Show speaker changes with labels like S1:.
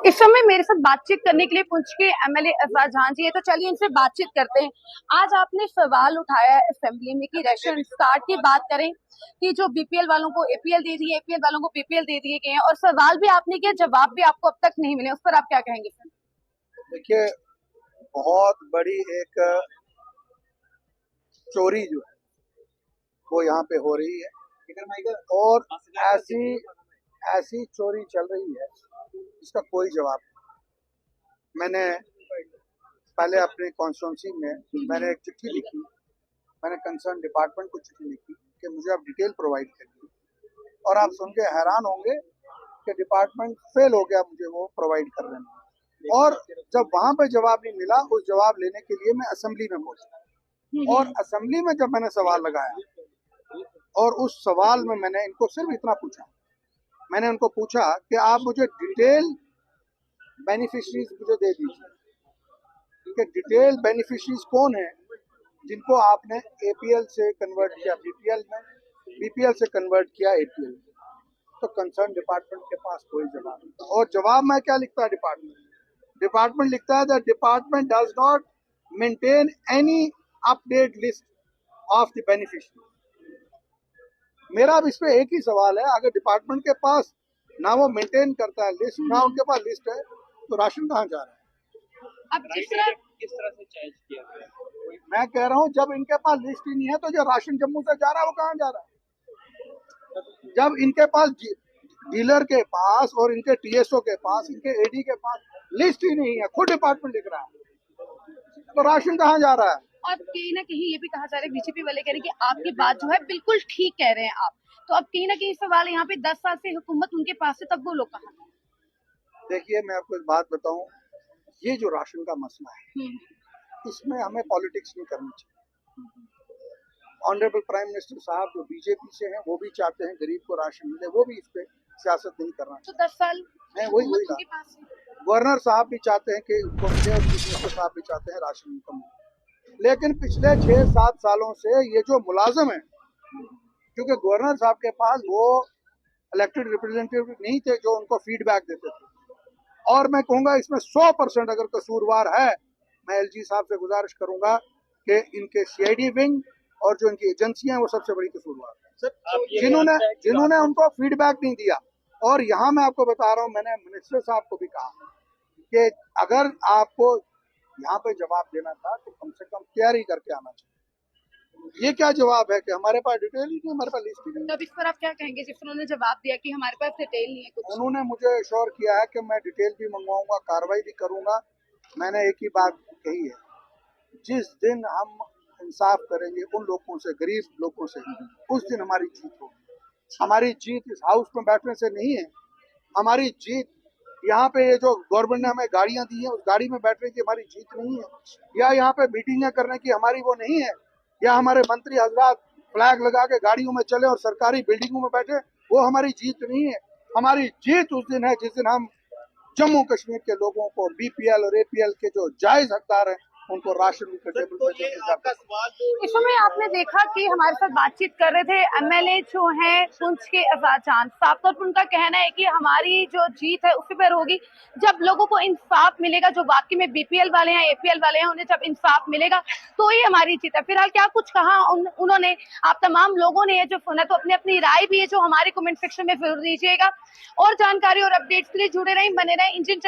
S1: इस समय मेरे साथ बातचीत करने के लिए पुंछ के एमएलए एजाज जहां जी है, तो चलिए इनसे बातचीत करते हैं। आज आपने सवाल उठाया है असेंबली में कि राशन कार्ड की बात करें कि जो बीपीएल वालों को एपीएल दे दिए, एपीएल वालों को बीपीएल दे दिए गए हैं, और सवाल भी आपने किया, जवाब भी आपको अब तक नहीं मिले, उस पर आप क्या कहेंगे सर?
S2: देखिए, बहुत बड़ी एक चोरी जो है वो यहाँ पे हो रही है और ऐसी ऐसी चोरी चल रही है इसका कोई जवाब नहीं। मैंने पहले अपनी कॉन्स्टिट्यूंसी में मैंने एक चिट्ठी लिखी, मैंने कंसर्न डिपार्टमेंट को चिट्ठी लिखी कि मुझे आप डिटेल प्रोवाइड करिए, और आप सुन के हैरान होंगे कि डिपार्टमेंट फेल हो गया मुझे वो प्रोवाइड करने में। और जब वहां पे जवाब नहीं मिला, उस जवाब लेने के लिए मैं असेंबली में पहुंचा, और असेंबली में जब मैंने सवाल लगाया और उस सवाल में मैंने इनको सिर्फ इतना पूछा, मैंने उनको पूछा कि आप मुझे डिटेल बेनिफिशरीज मुझे दे दीजिए कि डिटेल बेनिफिशरीज कौन है जिनको आपने एपीएल से कन्वर्ट किया बीपीएल में, बीपीएल से कन्वर्ट किया एपीएल में। तो कंसर्न डिपार्टमेंट के पास कोई जवाब नहीं। और जवाब में क्या लिखता है डिपार्टमेंट लिखता है that department does not maintain any update list of the beneficiary. मेरा अब इस पे एक ही सवाल है, अगर डिपार्टमेंट के पास ना वो मेंटेन करता है लिस्ट, ना उनके पास लिस्ट है, तो राशन कहाँ जा रहा है?
S1: अब
S3: किस तरह से चेंज किया गया?
S2: मैं कह रहा हूँ जब इनके पास लिस्ट ही नहीं है तो जो राशन जम्मू से जा रहा है वो कहाँ जा रहा है? जब इनके पास डीलर के पास और इनके टीएसओ के पास, इनके एडी के पास लिस्ट ही नहीं है, खुद डिपार्टमेंट लिख रहा है, तो राशन कहाँ जा रहा है?
S1: और कहीं ना कहीं ये भी कहा जा रहा है, बीजेपी वाले कह रहे हैं कि आपकी बात जो है बिल्कुल ठीक कह रहे हैं आप, तो अब कहीं ना कहीं सवाल यहाँ पे 10 साल से हुकूमत उनके पास है, तब वो लोग कहाँ?
S2: देखिए, मैं आपको एक बात बताऊं, ये जो राशन का मसला है इसमें हमें पॉलिटिक्स नहीं करनी चाहिए। ऑनरेबल प्राइम मिनिस्टर साहब जो बीजेपी से हैं वो भी चाहते हैं गरीब को राशन मिले, वो भी इस पे सियासत नहीं करना चाहिए।
S1: तो 10 साल
S2: मैं वही
S1: उनके पास है।
S2: गवर्नर साहब भी चाहते हैं कि उनको मिले और चीफ मिनिस्टर साहब भी चाहते हैं राशन इनकम मिले, लेकिन पिछले 6-7 सालों से ये जो मुलाजिम है, क्योंकि गवर्नर साहब के पास वो इलेक्टेड रिप्रेजेंटेटिव नहीं थे जो उनको फीडबैक देते थे, और मैं कहूंगा इसमें 100% अगर कसूरवार है, मैं एलजी साहब से गुजारिश करूंगा कि इनके सीआईडी विंग और जो इनकी एजेंसियां हैं वो सबसे बड़ी कसूरवार है, जिन्होंने उनको फीडबैक नहीं दिया। और यहाँ मैं आपको बता रहा हूँ, मैंने मिनिस्टर साहब को भी कहा कि अगर आपको यहाँ पे जवाब देना था तो कम से कम तैयारी करके आना चाहिए। ये क्या जवाब है कि हमारे पास डिटेल ही नहीं, हमारे पास लिस्ट ही नहीं।
S1: तो इस पर आप क्या कहेंगे जिस उन्होंने जवाब दिया कि हमारे पास डिटेल नहीं है कुछ?
S2: उन्होंने मुझे एश्योर किया है कि मैं डिटेल भी मंगवाऊंगा, कार्रवाई भी करूंगा। मैंने एक ही बात कही है, जिस दिन हम इंसाफ करेंगे उन लोगों से, गरीब लोगों से, उस दिन हमारी जीत होगी। हमारी जीत इस हाउस में बैठने से नहीं है, हमारी जीत यहाँ पे ये जो गवर्नमेंट ने हमें गाड़ियां दी हैं उस गाड़ी में बैठने की हमारी जीत नहीं है, या यहाँ पे मीटिंगें करने की हमारी वो नहीं है, या हमारे मंत्री हजरात फ्लैग लगा के गाड़ियों में चले और सरकारी बिल्डिंगों में बैठे, वो हमारी जीत नहीं है। हमारी जीत उस दिन है जिस दिन हम जम्मू कश्मीर के लोगों को बीपीएल और एपीएल के जो जायज हकदार हैं उनको राशन के टेबल पर देकर।
S1: इस समय आपने देखा कि हमारे साथ बातचीत कर रहे थे एमएलए जो हैं पुंछ के एजाज जहां, साफ तौर पर उनका कहना है कि हमारी जो जीत है उसी पर होगी जब लोगों को इंसाफ मिलेगा, जो वाकई में बीपीएल वाले हैं, एपीएल वाले हैं, उन्हें जब इंसाफ मिलेगा तो ही हमारी जीत है। फिलहाल क्या कुछ कहा उन्होंने, आप तमाम लोगों ने ये जो सुना, तो अपनी अपनी राय भी है जो हमारे कमेंट सेक्शन में जरूर दीजिएगा। और जानकारी और अपडेट्स के लिए जुड़े रहें, बने रहें इंडियन